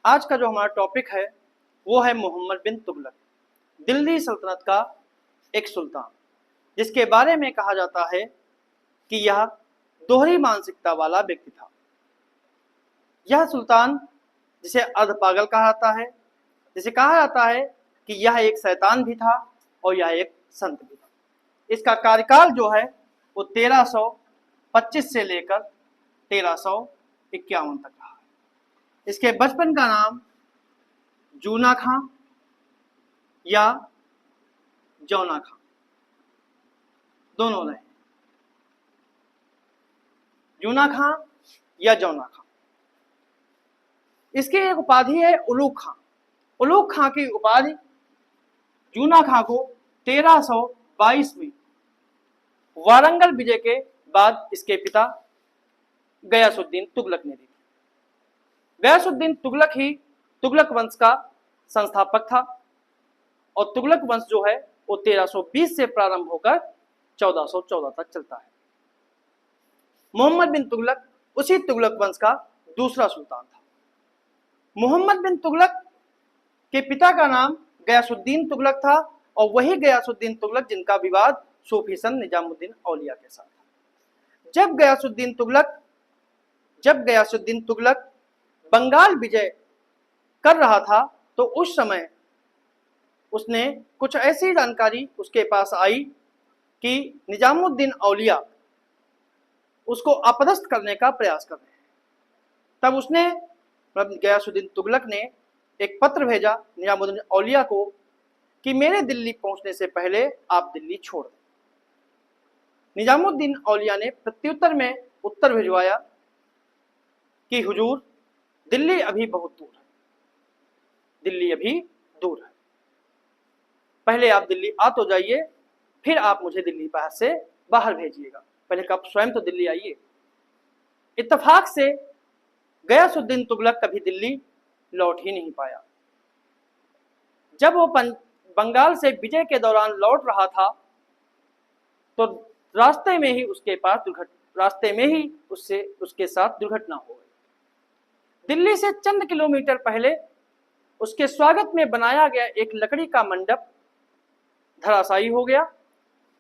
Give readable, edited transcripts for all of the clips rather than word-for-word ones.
आज का जो हमारा टॉपिक है वो है मोहम्मद बिन तुगलक, दिल्ली सल्तनत का एक सुल्तान, जिसके बारे में कहा जाता है कि यह दोहरी मानसिकता वाला व्यक्ति था। यह सुल्तान, जिसे अर्ध पागल कहा जाता है, जिसे कहा जाता है कि यह एक शैतान भी था और यह एक संत भी था। इसका कार्यकाल जो है वो 1325 से लेकर 1351 तक रहा। इसके बचपन का नाम जूना खां या जौना खां दोनों रहे। जूना खां या जौना खां। इसकी एक उपाधि है उलूग खां। उलूग खां की उपाधि जूना खां को 1322 में वारंगल विजय के बाद इसके पिता गयासुद्दीन तुगलक ने दी थी। गयासुद्दीन तुगलक ही तुगलक वंश का संस्थापक था और तुगलक वंश जो है वो 1320 से प्रारंभ होकर 1414 तक चलता है। मोहम्मद बिन तुगलक उसी तुगलक वंश का दूसरा सुल्तान था। मोहम्मद बिन तुगलक के पिता का नाम गयासुद्दीन तुगलक था और वही गयासुद्दीन तुगलक जिनका विवाद सूफी संत निजामुद्दीन औलिया के साथ था। जब गयासुद्दीन तुगलक बंगाल विजय कर रहा था तो उस समय उसने कुछ ऐसी जानकारी उसके पास आई कि निजामुद्दीन औलिया उसको अपदस्थ करने का प्रयास कर रहे हैं। तब उसने गयासुद्दीन तुगलक ने एक पत्र भेजा निजामुद्दीन औलिया को कि मेरे दिल्ली पहुंचने से पहले आप दिल्ली छोड़ दें। निजामुद्दीन औलिया ने प्रत्युत्तर में उत्तर भिजवाया कि हुजूर, दिल्ली अभी बहुत दूर है, दिल्ली अभी दूर है, पहले आप दिल्ली आ तो जाइए, फिर आप मुझे दिल्ली से बाहर भेजिएगा, पहले आप स्वयं तो दिल्ली आइए। इत्तेफाक से गयासुद्दीन तुगलक कभी दिल्ली लौट ही नहीं पाया। जब वो बंगाल से विजय के दौरान लौट रहा था तो रास्ते में ही उसके साथ दुर्घटना हो गई। दिल्ली से चंद किलोमीटर पहले उसके स्वागत में बनाया गया एक लकड़ी का मंडप धराशायी हो गया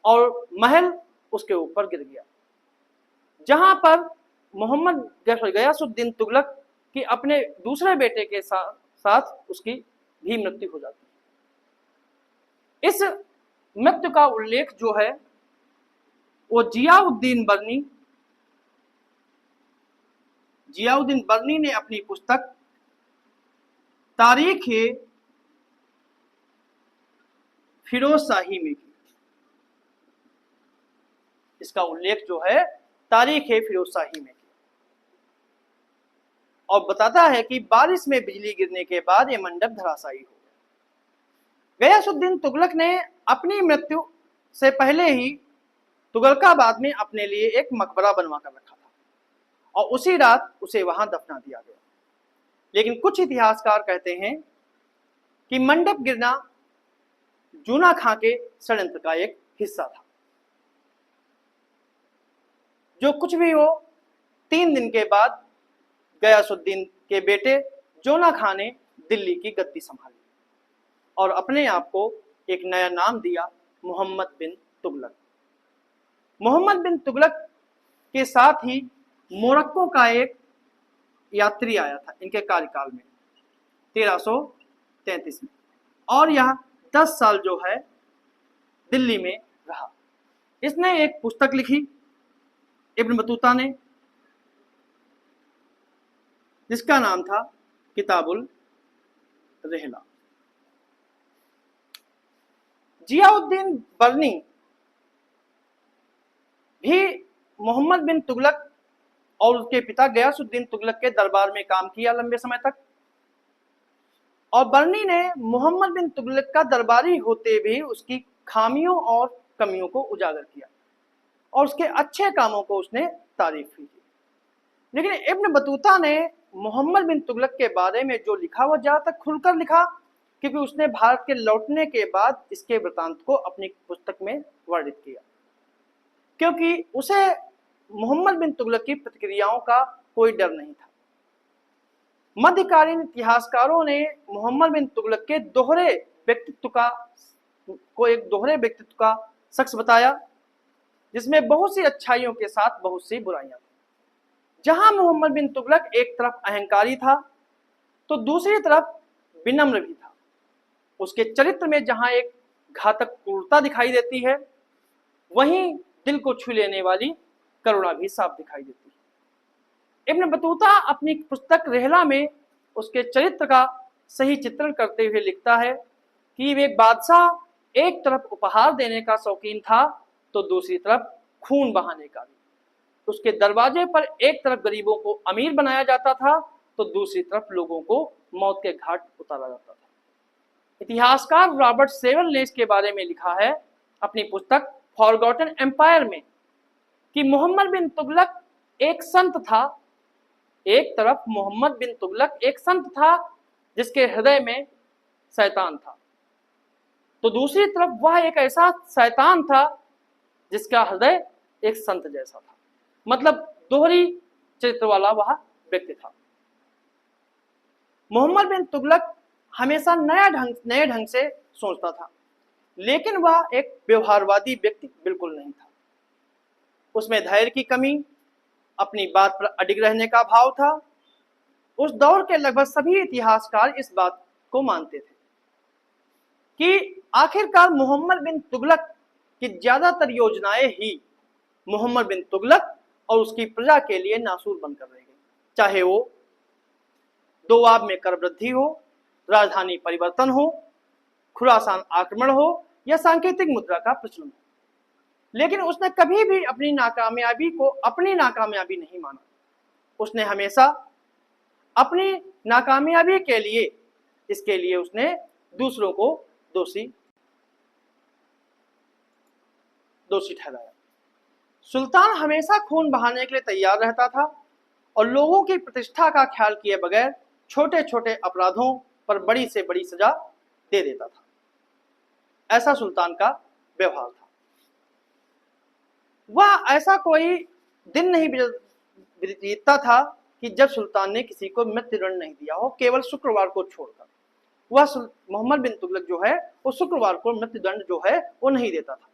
और महल उसके ऊपर गिर गया, जहां पर गयासुद्दीन तुगलक की अपने दूसरे बेटे के साथ उसकी भी मृत्यु हो जाती है। इस मृत्यु का उल्लेख जो है वो जियाउद्दीन बर्नी ने अपनी पुस्तक तारीख फिरोज शाही में की। इसका उल्लेख जो है तारीख फिरोज शाही में किया और बताता है कि बारिश में बिजली गिरने के बाद यह मंडप धराशायी हो गया। गयासुद्दीन तुगलक ने अपनी मृत्यु से पहले ही तुगलकाबाद में अपने लिए एक मकबरा बनवा कर रखा था और उसी रात उसे वहां दफना दिया गया। लेकिन कुछ इतिहासकार कहते हैं कि मंडप गिरना जूना खां के षड्यंत्र का एक हिस्सा था। जो कुछ भी हो, 3 दिन के बाद गयासुद्दीन के बेटे जोना खां ने दिल्ली की गद्दी संभाली और अपने आप को एक नया नाम दिया, मोहम्मद बिन तुगलक। मोहम्मद बिन तुगलक के साथ ही मोरक्को का एक यात्री आया था इनके कार्यकाल में 1333 में और यह 10 साल जो है दिल्ली में रहा। इसने एक पुस्तक लिखी इब्न बतूता ने, जिसका नाम था किताबुल रहला। जियाउद्दीन बर्नी भी मोहम्मद बिन तुगलक और उसके पिता गयासुद्दीन तुगलक के दरबार में काम किया लंबे समय तक और बर्नी ने मोहम्मद बिन तुगलक का दरबारी होते भी उसकी खामियों और कमियों को उजागर किया और उसके अच्छे कामों को उसने तारीफ की। लेकिन इब्न बतूता ने मोहम्मद बिन तुगलक के बारे में जो लिखा वह ज्यादातर खुलकर लिखा, क्योंकि उसने भारत के लौटने के बाद इसके वृतांत को अपनी पुस्तक में वर्णित किया, क्योंकि उसे मोहम्मद बिन तुगलक की प्रतिक्रियाओं का कोई डर नहीं था। मध्यकालीन इतिहासकारों ने मोहम्मद बिन तुगलक के दोहरे व्यक्तित्व का शख्स बताया, जिसमें बहुत सी अच्छाइयों के साथ बहुत सी बुराइयां थी। जहां मोहम्मद बिन तुगलक एक तरफ अहंकारी था तो दूसरी तरफ विनम्र भी था। उसके चरित्र में जहां एक घातक क्रूरता दिखाई देती है, वहीं दिल को छू लेने वाली करुणा भी साफ दिखाई देती है। इब्न बतूता अपनी पुस्तक रेहला में उसके चरित्र का सही चित्रण करते हुए लिखता है कि वे बादशाह एक तरफ उपहार देने का शौकीन था तो दूसरी तरफ खून बहाने का भी। उसके दरवाजे पर एक तरफ गरीबों को अमीर बनाया जाता था तो दूसरी तरफ लोगों को मौत के घाट उतारा जाता था। इतिहासकार रॉबर्ट सेवल ने इसके बारे में लिखा है अपनी पुस्तक फॉरगॉटन एम्पायर में कि मोहम्मद बिन तुगलक एक संत था। एक तरफ मोहम्मद बिन तुगलक एक संत था जिसके हृदय में शैतान था, तो दूसरी तरफ वह एक ऐसा शैतान था जिसका हृदय एक संत जैसा था। मतलब दोहरी चरित्र वाला वह व्यक्ति था। मोहम्मद बिन तुगलक हमेशा नए ढंग से सोचता था, लेकिन वह एक व्यवहारवादी व्यक्ति बिल्कुल नहीं था। उसमें धैर्य की कमी, अपनी बात पर अडिग रहने का भाव था। उस दौर के लगभग सभी इतिहासकार इस बात को मानते थे कि आखिरकार मोहम्मद बिन तुगलक की ज्यादातर योजनाएं ही मोहम्मद बिन तुगलक और उसकी प्रजा के लिए नासूर बनकर रह गई। चाहे वो दोआब में कर वृद्धि हो, राजधानी परिवर्तन हो, खुरासान आक्रमण हो या सांकेतिक मुद्रा का प्रचलन हो, लेकिन उसने कभी भी अपनी नाकामयाबी को अपनी नाकामयाबी नहीं माना। उसने हमेशा अपनी नाकामयाबी के लिए इसके लिए उसने दूसरों को दोषी ठहराया। सुल्तान हमेशा खून बहाने के लिए तैयार रहता था और लोगों की प्रतिष्ठा का ख्याल किए बगैर छोटे छोटे अपराधों पर बड़ी से बड़ी सजा दे देता था। ऐसा सुल्तान का व्यवहार था। वह ऐसा कोई दिन नहीं बीतता था कि जब सुल्तान ने किसी को मृत्युदंड नहीं दिया हो, केवल शुक्रवार को छोड़कर। वह मोहम्मद बिन तुगलक जो है वो शुक्रवार को मृत्युदंड जो है वो नहीं देता था।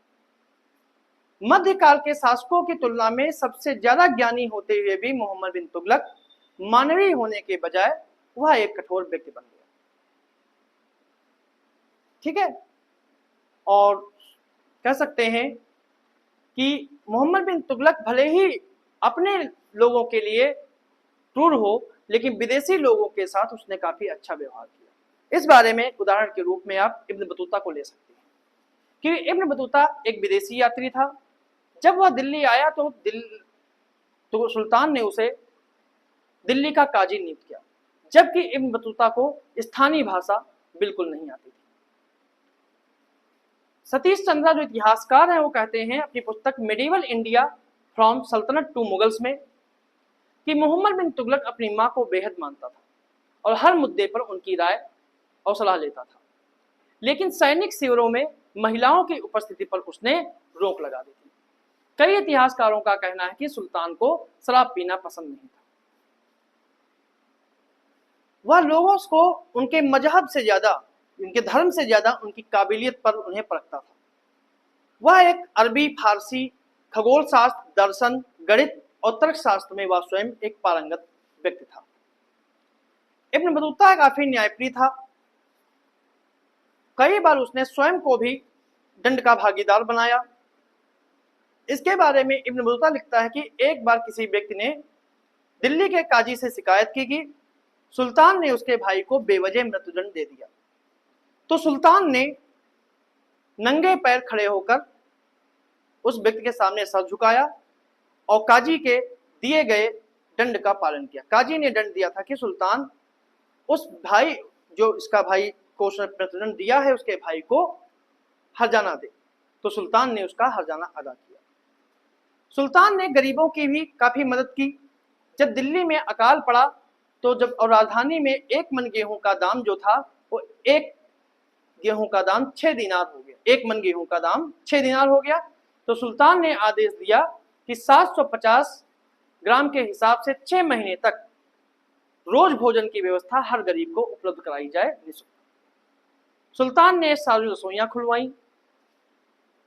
मध्यकाल के शासकों की तुलना में सबसे ज्यादा ज्ञानी होते हुए भी मोहम्मद बिन तुगलक मानवीय होने के बजाय वह एक कठोर व्यक्ति बन गया। ठीक है, और कह सकते हैं कि मोहम्मद बिन तुगलक भले ही अपने लोगों के लिए क्रूर हो, लेकिन विदेशी लोगों के साथ उसने काफी अच्छा व्यवहार किया। इस बारे में उदाहरण के रूप में आप इब्न बतूता को ले सकते हैं कि इब्न बतूता एक विदेशी यात्री था। जब वह दिल्ली आया तो सुल्तान ने उसे दिल्ली का काजी नियुक्त किया, जबकि इब्न बतूता को स्थानीय भाषा बिल्कुल नहीं आती थी। सतीश चंद्रा जो इतिहासकार हैं वो कहते हैं अपनी पुस्तक मेडिवल इंडिया फ्रॉम सल्तनत टू मुगल्स में कि मोहम्मद बिन तुगलक अपनी मां को बेहद मानता था और हर मुद्दे पर उनकी राय और सलाह लेता था, लेकिन सैनिक शिविरों में महिलाओं की उपस्थिति पर उसने रोक लगा दी थी। कई इतिहासकारों का कहना है कि सुल्तान को शराब पीना पसंद नहीं था। वह लोगों को उनके मजहब से ज्यादा, उनके धर्म से ज्यादा उनकी काबिलियत पर उन्हें परखता था। वह एक अरबी, फारसी, खगोल शास्त्र, दर्शन, गणित और तर्कशास्त्र में वह स्वयं एक पारंगत व्यक्ति था। इब्न बतूता काफी न्यायप्रिय था। कई बार उसने स्वयं को भी दंड का भागीदार बनाया। इसके बारे में इब्न बतूता लिखता है कि एक बार किसी व्यक्ति ने दिल्ली के काजी से शिकायत की कि सुल्तान ने उसके भाई को बेवजह मृत्युदंड दे दिया, तो सुल्तान ने नंगे पैर खड़े होकर उस व्यक्ति के सामने सर झुकाया और काजी के दिए गए दंड का पालन किया। काजी ने दंड दिया था कि सुल्तान उस भाई जो इसका भाई को उसने मृत्युदंड दिया है उसके भाई को हर्जाना दे, तो सुल्तान ने उसका हर्जाना अदा किया। सुल्तान ने गरीबों की भी काफी मदद की। जब दिल्ली में अकाल पड़ा तो जब और राजधानी में 1 मन गेहूं का दाम जो था वो 1 गेहूं का दाम 6 दिनार हो गया। 1 मन गेहूं का दाम 6 दिनार हो गया। तो सुल्तान ने आदेश दिया कि 750 ग्राम के हिसाब से 6 महीने तक रोज भोजन की व्यवस्था हर गरीब को उपलब्ध कराई जाए निःशुल्क। सुल्तान ने सारी रसोइयां खुलवाई,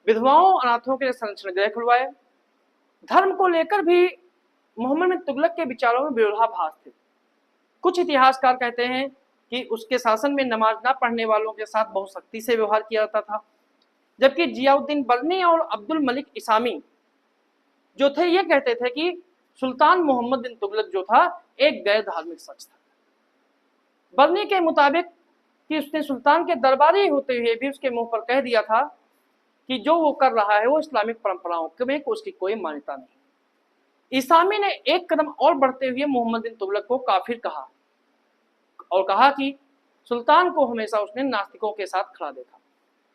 विधवाओं अनाथों के लिए संरक्षण गृह खुलवाए। धर्म को लेकर भी मोहम्मद बिन तुगलक के विचारों में विरोधाभास थे। कुछ इतिहासकार कहते हैं कि उसके शासन में नमाज ना पढ़ने वालों के साथ बहुत सख्ती से व्यवहार किया जाता था, जबकि जियाउद्दीन बर्नी और अब्दुल मलिक इसामी जो थे ये कहते थे कि सुल्तान मोहम्मद बिन तुगलक जो था एक गैर धार्मिक शख्स था। बर्नी के मुताबिक कि उसने सुल्तान के दरबारी होते हुए भी उसके मुंह पर कह दिया था कि जो वो कर रहा है वो इस्लामिक परंपराओं में उसकी कोई मान्यता नहीं। इसामी ने एक कदम और बढ़ते हुए मोहम्मद बिन तुगलक को काफिर कहा और कहा कि सुल्तान को हमेशा उसने नास्तिकों के साथ खड़ा देखा।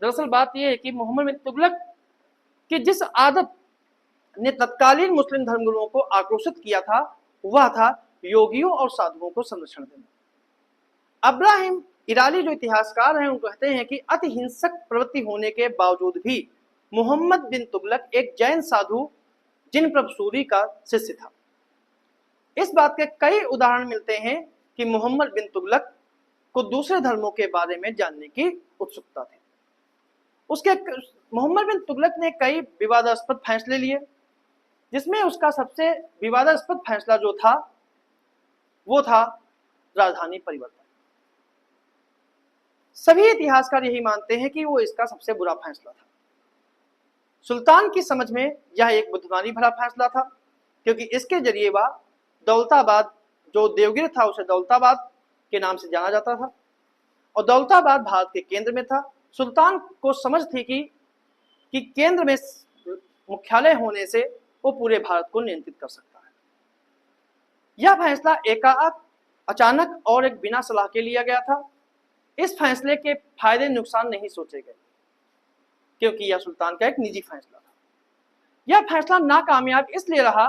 दरअसल बात यह है कि मोहम्मद बिन तुगलक की जिस आदत ने तत्कालीन मुस्लिम धर्मगुरुओं को आक्रोशित किया था वह था योगियों और साधुओं को संरक्षण देना। अब्राहिम इराली जो इतिहासकार हैं वो कहते हैं कि अति हिंसक प्रवृत्ति होने के बावजूद भी मोहम्मद बिन तुगलक एक जैन साधु जिन प्रभसूरी का शिष्य था। इस बात के कई उदाहरण मिलते हैं कि मोहम्मद बिन तुगलक को दूसरे धर्मों के बारे में जानने की उत्सुकता थी। उसके मोहम्मद बिन तुगलक ने कई विवादास्पद फैसले लिए, जिसमें उसका सबसे विवादास्पद फैसला जो था वो था राजधानी परिवर्तन। सभी इतिहासकार यही मानते हैं कि वो इसका सबसे बुरा फैसला था। सुल्तान की समझ में यह एक बुद्धिमानी भरा फैसला था, क्योंकि इसके जरिए वह दौलताबाद जो देवगिर था उसे दौलताबाद के नाम से जाना जाता था और दौलताबाद भारत के केंद्र में था। सुल्तान को समझ थी कि केंद्र में मुख्यालय होने से वो पूरे भारत को नियंत्रित कर सकता है। यह फैसला एकाएक अचानक और एक बिना सलाह के लिया गया था। इस फैसले के फायदे नुकसान नहीं सोचे गए, क्योंकि यह सुल्तान का एक निजी फैसला था। यह फैसला नाकामयाब इसलिए रहा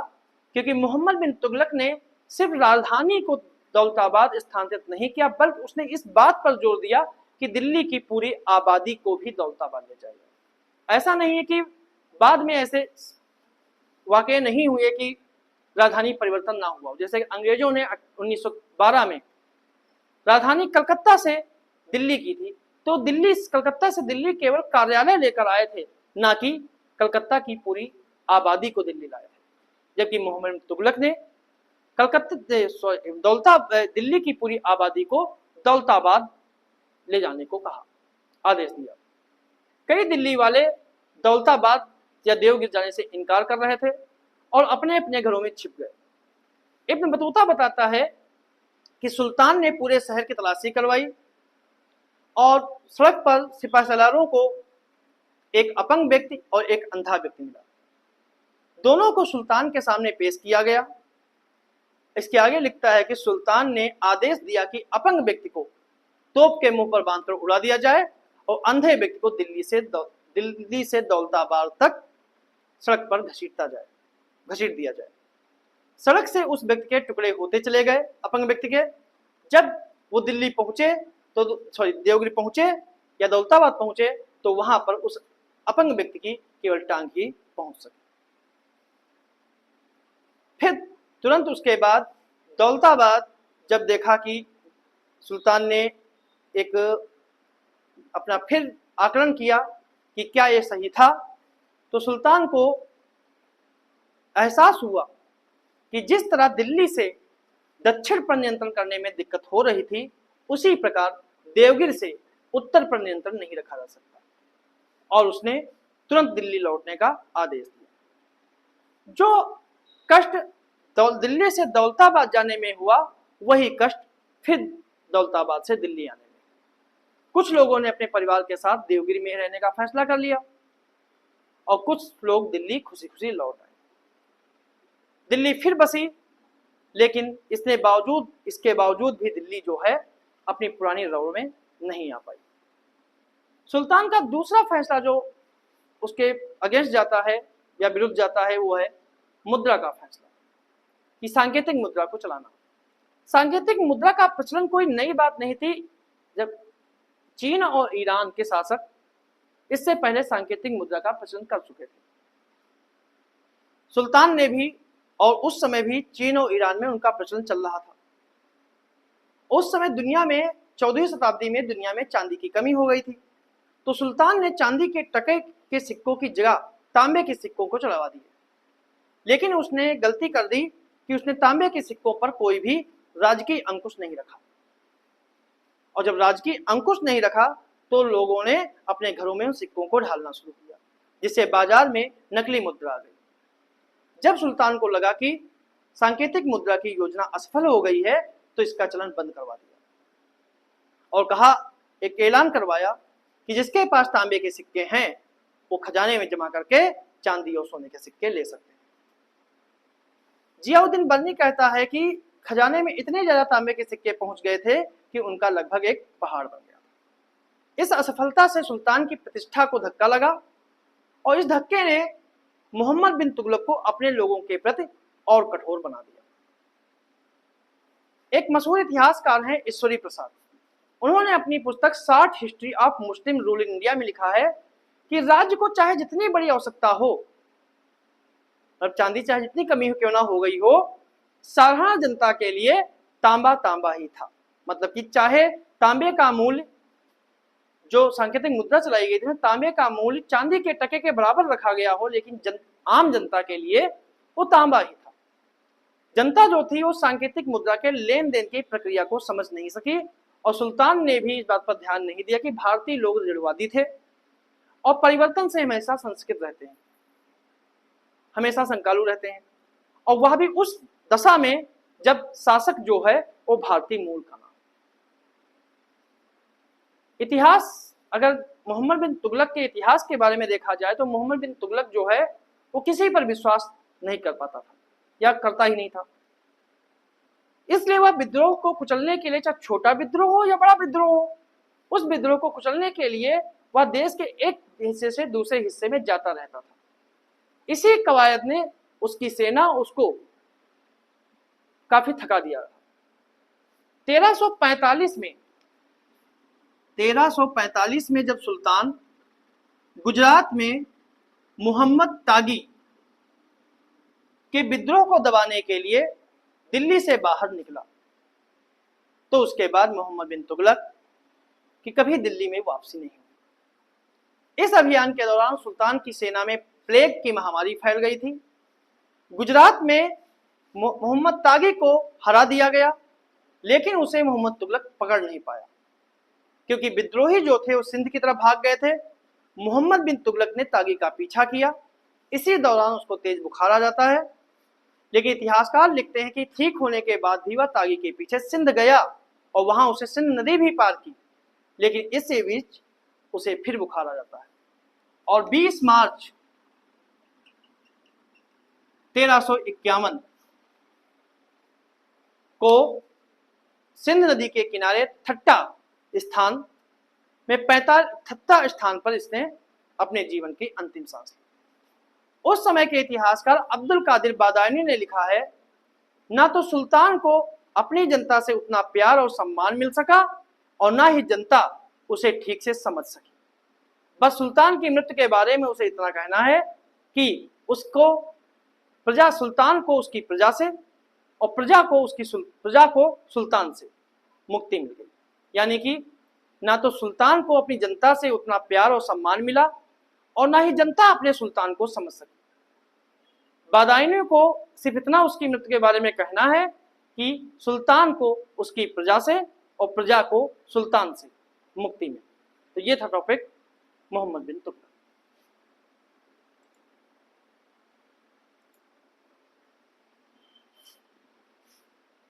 क्योंकि मोहम्मद बिन तुगलक ने सिर्फ राजधानी को दौलताबाद स्थानांतरित नहीं किया, बल्कि उसने इस बात पर जोर दिया कि दिल्ली की पूरी आबादी को भी दौलताबाद ले जाएगा। ऐसा नहीं है कि बाद में ऐसे वाकये नहीं हुए कि राजधानी परिवर्तन ना हुआ। जैसे अंग्रेजों ने 1912 में राजधानी कलकत्ता से दिल्ली की थी, तो कलकत्ता से दिल्ली केवल कार्यालय लेकर आए थे, ना कि कलकत्ता की पूरी आबादी को दिल्ली लाए थे। जबकि मोहम्मद बिन तुगलक ने दिल्ली की पूरी आबादी को दौलताबाद ले जाने को कहा, आदेश दिया। कई दिल्ली वाले दौलताबाद या देवगिर जाने से इनकार कर रहे थे और अपने अपने घरों में छिप गए। इब्न बतूता बताता है कि सुल्तान ने पूरे शहर की तलाशी करवाई और सड़क पर सिपाहीसालारों को एक अपंग व्यक्ति और एक अंधा व्यक्ति मिला। दोनों को सुल्तान के सामने पेश किया गया। इसके आगे लिखता है कि सुल्तान ने आदेश दिया कि अपंग व्यक्ति को तोप के मुंह पर बांधकर उड़ा दिया जाए और अंधे व्यक्ति को दिल्ली से दौलताबाद तक सड़क पर घसीट दिया जाए। सड़क से उस व्यक्ति के टुकड़े होते चले गए अपंग व्यक्ति के। जब वो दिल्ली पहुंचे देवगिरी पहुंचे या दौलताबाद पहुंचे तो वहां पर उस अपंग व्यक्ति की केवल टांग ही पहुंच सकी। फिर तुरंत उसके बाद दौलताबाद जब देखा कि सुल्तान ने एक अपना फिर आकलन किया कि क्या ये सही था, तो सुल्तान को एहसास हुआ कि जिस तरह दिल्ली से दक्षिण पर नियंत्रण करने में दिक्कत हो रही थी, उसी प्रकार देवगिर से उत्तर पर नियंत्रण नहीं रखा जा सकता और उसने तुरंत दिल्ली लौटने का आदेश दिया। जो कष्ट दिल्ली से दौलताबाद जाने में हुआ, वही कष्ट फिर दौलताबाद से दिल्ली आने में। कुछ लोगों ने अपने परिवार के साथ देवगिरी में रहने का फैसला कर लिया और कुछ लोग दिल्ली खुशी खुशी लौट आए। दिल्ली फिर बसी, लेकिन इसके बावजूद भी दिल्ली जो है अपनी पुरानी रौड़ में नहीं आ पाई। सुल्तान का दूसरा फैसला जो उसके अगेंस्ट जाता है या विरुद्ध जाता है वो है मुद्रा का फैसला, कि सांकेतिक मुद्रा को चलाना। सांकेतिक मुद्रा का प्रचलन कोई नई बात नहीं थी। जब चीन और ईरान के शासक इससे पहले सांकेतिक मुद्रा का प्रचलन कर चुके थे। सुल्तान ने भी और उस समय भी चीन और ईरान में उनका प्रचलन चल रहा था। उस समय दुनिया में 14वीं शताब्दी में दुनिया में चांदी की कमी हो गई थी, तो सुल्तान ने चांदी के टके के सिक्कों की जगह तांबे के सिक्कों को चढ़ावा दिए। लेकिन उसने गलती कर दी कि उसने तांबे के सिक्कों पर कोई भी राजकीय अंकुश नहीं रखा, और जब राजकीय अंकुश नहीं रखा तो लोगों ने अपने घरों में उन सिक्कों को ढालना शुरू किया, जिससे बाजार में नकली मुद्रा आ गई। जब सुल्तान को लगा कि सांकेतिक मुद्रा की योजना असफल हो गई है तो इसका चलन बंद करवा दिया और कहा, एक ऐलान करवाया कि जिसके पास तांबे के सिक्के हैं वो खजाने में जमा करके चांदी और सोने के सिक्के ले सकते हैं। जियाउद्दीन बर्नी कहता है कि खजाने में इतने ज्यादा तांबे के सिक्के पहुंच गए थे कि उनका लगभग एक पहाड़ बन गया था। इस असफलता से सुल्तान की प्रतिष्ठा को धक्का लगा और इस धक्के ने मोहम्मद बिन तुगलक को अपने लोगों के प्रति और कठोर बना दिया। एक मशहूर इतिहासकार हैं ईश्वरी प्रसाद, उन्होंने अपनी पुस्तक 60 history of Muslim rule in India में लिखा है कि राज्य को चाहे जितनी बड़ी आवश्यकता हो, और चांदी चाहे जितनी कमी क्यों ना हो गई हो, साधारण जनता के लिए तांबा तांबा ही था। मतलब कि चाहे तांबे का मूल्य, जो सांकेतिक मुद्रा चलाई गई थी, तांबे का मूल्य चांदी के टके के बराबर रखा गया हो, लेकिन आम जनता के लिए वो तांबा ही था। जनता जो थी वो सांकेतिक मुद्रा के लेन देन की प्रक्रिया को समझ नहीं सकी, और सुल्तान ने भी इस बात पर ध्यान नहीं दिया कि भारतीय लोग दृढ़वादी थे और परिवर्तन से हमेशा संस्कृत रहते हैं, हमेशा संकालू रहते हैं, और वह भी उस दशा में जब शासक जो है वो भारतीय मूल का नाम। इतिहास, अगर मोहम्मद बिन तुगलक के इतिहास के बारे में देखा जाए तो मोहम्मद बिन तुगलक जो है वो किसी पर विश्वास नहीं कर पाता था या करता ही नहीं था। इसलिए वह विद्रोह को कुचलने के लिए, चाहे छोटा विद्रोह हो या बड़ा विद्रोह हो, उस विद्रोह को कुचलने के लिए वह देश के एक हिस्से से दूसरे हिस्से में जाता रहता था। इसी कवायद ने उसकी सेना उसको काफी थका दिया। 1345 में जब सुल्तान गुजरात में मोहम्मद तागी के विद्रोह को दबाने के लिए दिल्ली से बाहर निकला, तो उसके बाद मोहम्मद बिन तुगलक की कभी दिल्ली में वापसी नहीं हुई। इस अभियान के दौरान सुल्तान की सेना में प्लेग की महामारी फैल गई थी। गुजरात में मोहम्मद तागी को हरा दिया गया, लेकिन उसे मोहम्मद तुगलक पकड़ नहीं पाया, क्योंकि विद्रोही जो थे वो सिंध की तरफ भाग गए थे। मोहम्मद बिन तुगलक ने तागी का पीछा किया। इसी दौरान उसको तेज बुखार आ जाता है, लेकिन इतिहासकार लिखते हैं कि ठीक होने के बाद भी वह तागी के पीछे सिंध गया और वहां उसे सिंध नदी भी पार की, लेकिन इसी बीच उसे फिर बुखार आ जाता है और 20 मार्च 1351 को सिंध नदी के किनारे ठट्टा स्थान पर इसने अपने जीवन की अंतिम सांस ली। उस समय के इतिहासकार अब्दुल कादिर बादायनी ने लिखा है, ना तो सुल्तान को अपनी जनता से उतना प्यार और सम्मान मिल सका और ना ही जनता उसे ठीक से समझ सकी। बस सुल्तान की मृत्यु के बारे में उसे इतना कहना है कि सुल्तान को उसकी प्रजा से और प्रजा को सुल्तान से मुक्ति मिल गई। यानी कि ना तो सुल्तान को अपनी जनता से उतना प्यार और सम्मान मिला और ना ही जनता अपने सुल्तान को समझ सकी। बादायनी को सिर्फ इतना उसकी मृत्यु के बारे में कहना है कि सुल्तान को उसकी प्रजा से और प्रजा को सुल्तान से मुक्ति मिली। तो ये था टॉपिक मोहम्मद बिन तुगलक।